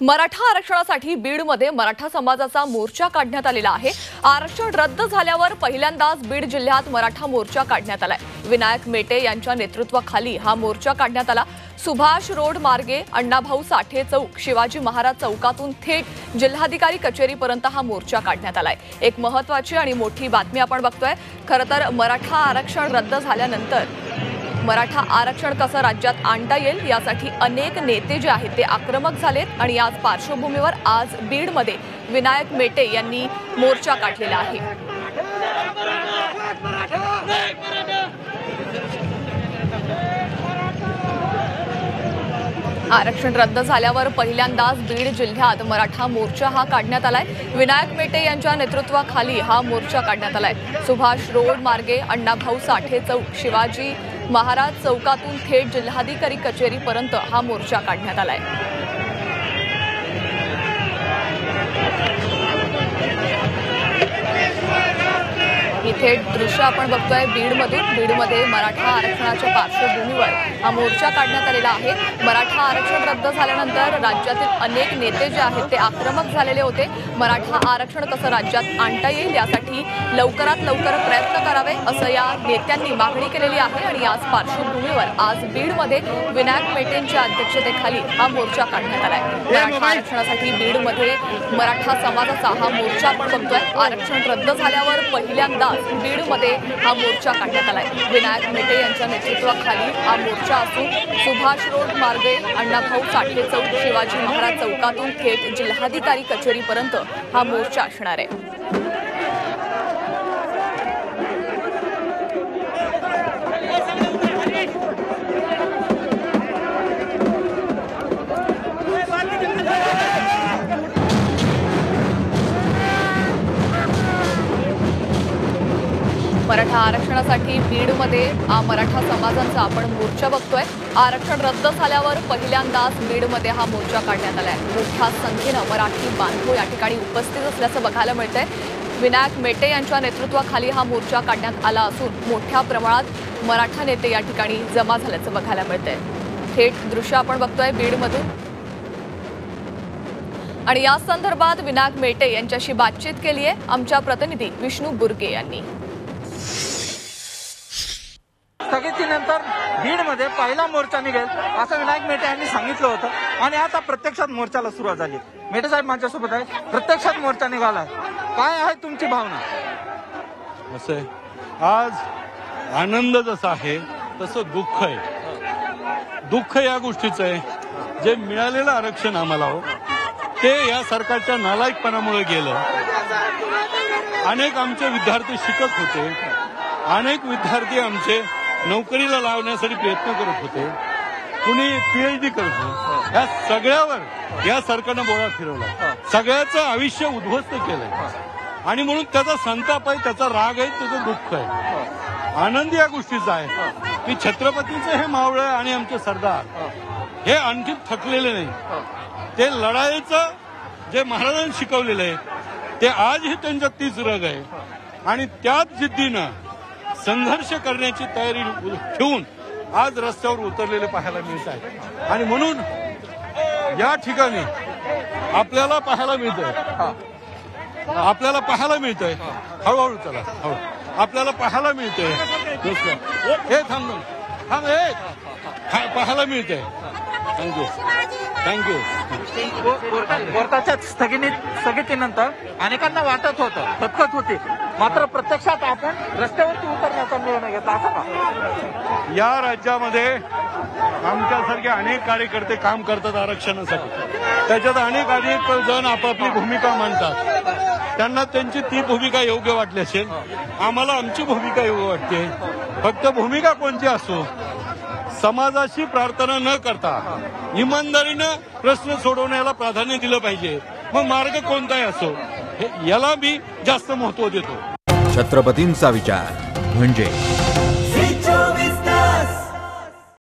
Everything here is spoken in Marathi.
मराठा आरक्षणासाठी बीडमध्ये मराठा समाजाचा मोर्चा काढण्यात आलेला आहे। आरक्षण रद्द झाल्यावर पहिल्यांदाच बीड जिल्ह्यात मराठा मोर्चा काढण्यात आलाय। विनायक मेटे यांच्या नेतृत्वाखाली हा मोर्चा काढण्यात आला। सुभाष रोड मार्गे अण्णाभाऊ साठे चौक, शिवाजी महाराज चौकातून थेट जिल्हाधिकारी कचेरीपर्यंत हा मोर्चा काढण्यात आलाय। एक महत्त्वाची आणि मोठी बातमी आपण बघतोय। खरं तर मराठा आरक्षण रद्द झाल्यानंतर मराठा आरक्षण कसं राज्यात आणता येईल यासाठी अनेक नेते जे आहेत ते आक्रमक झालेत आणि याच पार्श्वभूमीवर आज बीडमध्ये विनायक मेटे यांनी मोर्चा काढलेला आहे। आरक्षण रद्द झाल्यावर पहिल्यांदाच बीड जिल्ह्यात मराठा मोर्चा हा काढण्यात आलाय। विनायक मेटे यांच्या नेतृत्वाखाली हा मोर्चा काढण्यात आलाय। सुभाष रोड मार्गे अण्णाभाऊ साठे चौक, शिवाजी महाराज चौकातून थेट जिल्हाधिकारी कचेरीपर्यंत हा मोर्चा काढण्यात आलाय। इथे दृश्य आपण बघतोय बीडमध्ये मराठा आरक्षणाच्या पार्श्वभूमीवर हा मोर्चा काढण्यात आलेला आहे। मराठा आरक्षण रद्द झाल्यानंतर राज्यातील अनेक नेते जे आहेत ते आक्रमक झालेले होते। मराठा आरक्षण कसं राज्यात आणता येईल यासाठी लवकरात लवकर प्रयत्न करावे असं या नेत्यांनी मागणी केलेली आहे आणि याच पार्श्वभूमीवर आज बीडमध्ये विनायक मेटेंच्या अध्यक्षतेखाली हा मोर्चा काढण्यात आलाय। मराठा आरक्षणासाठी बीडमध्ये मराठा समाजाचा हा मोर्चा आपण बघतोय। आरक्षण रद्द झाल्यावर पहिल्यांदा बीडमध्ये हा मोर्चा काढण्यात आलाय। विनायक मेटे यांच्या नेतृत्वाखाली हा मोर्चा असून सुभाष रोड मार्गे अण्णाभाऊ साठे चौक, शिवाजी महाराज चौकातून थेट जिल्हाधिकारी कचेरीपर्यंत हा मोर्चा असणार आहे। मराठा आरक्षणासाठी बीडमध्ये मराठा समाजाचा आपण मोर्चा बघतोय। आरक्षण रद्द झाल्यावर पहिल्यांदाच बीडमध्ये हा मोर्चा काढण्यात आलाय। मोठ्या संख्येनं मराठी बांधव या ठिकाणी उपस्थित असल्याचं बघायला मिळतंय। विनायक मेटे यांच्या नेतृत्वाखाली हा मोर्चा काढण्यात आला असून मोठ्या प्रमाणात मराठा नेते या ठिकाणी जमा झाल्याचं बघायला मिळतंय। थेट दृश्य आपण बघतोय बीडमधून आणि या संदर्भात विनायक मेटे यांच्याशी बातचीत केली आहे आमच्या प्रतिनिधी विष्णू बुर्गे यांनी। स्थगितीनंतर बीडमध्ये पहिला मोर्चा निघेल असं विनायक मेटे यांनी सांगितलं होतं आणि आता प्रत्यक्षात मोर्चाला सुरुवात झाली। मेटे साहेब माझ्यासोबत आहे। प्रत्यक्षात मोर्चा निघाला, काय आहे तुमची भावना? असं आहे, आज आनंद जसा आहे तसं दुःख आहे। दुःख या गोष्टीचं आहे, जे मिळालेलं आरक्षण आम्हाला ते या सरकारच्या नालायकपणामुळे गेलं। अनेक आमचे विद्यार्थी शिकत होते, अनेक विद्यार्थी आमचे नोकरीला लावण्यासाठी प्रयत्न करत होते, कुणी PhD करत होते। या सगळ्यावर या सरकारनं बोळा फिरवला, सगळ्याचं आयुष्य उद्ध्वस्त केलंय आणि म्हणून त्याचा संताप आहे, त्याचा राग आहे, त्याचं दुःख आहे। आनंद या गोष्टीचा आहे की छत्रपतीचं हे मावळं आणि आमचे सरदार हे आणखी थकलेले नाही। ते लढाईचं जे महाराजांनी शिकवलेलं आहे ते आजही त्यांच्यात तीच रग आहे आणि त्याच जिद्दीनं संघर्ष करण्याची तयारी ठेवून आज रस्त्यावर उतरलेले पाहायला मिळत आहे आणि म्हणून या ठिकाणी आपल्याला पाहायला मिळतंय हळूहळू चला, हळू आपल्याला पाहायला मिळतंय हे थांब पाहायला मिळतंय। थँक्यू। कोर्टाच्या स्थगितीनंतर अनेकांना वाटत होतं, खतखत होती, मात्र प्रत्यक्षात आपण रस्त्यावरती उतरण्याचा निर्णय घेतला असा का? या राज्यामध्ये आमच्यासारखे अनेक कार्यकर्ते काम करतात आरक्षणासाठी, त्याच्यात अनेक जण आपापली भूमिका मांडतात। त्यांना त्यांची ती भूमिका योग्य वाटली असेल, आम्हाला आमची भूमिका योग्य वाटते। फक्त भूमिका कोणती असो, समाजाशी प्रार्थना न करता इमानदारीनं प्रश्न सोडवण्याला प्राधान्य दिलं पाहिजे। मग मार्ग कोणताही असो याला मी जास्त महत्त्व देतो। छत्रपतींचा विचार म्हणजे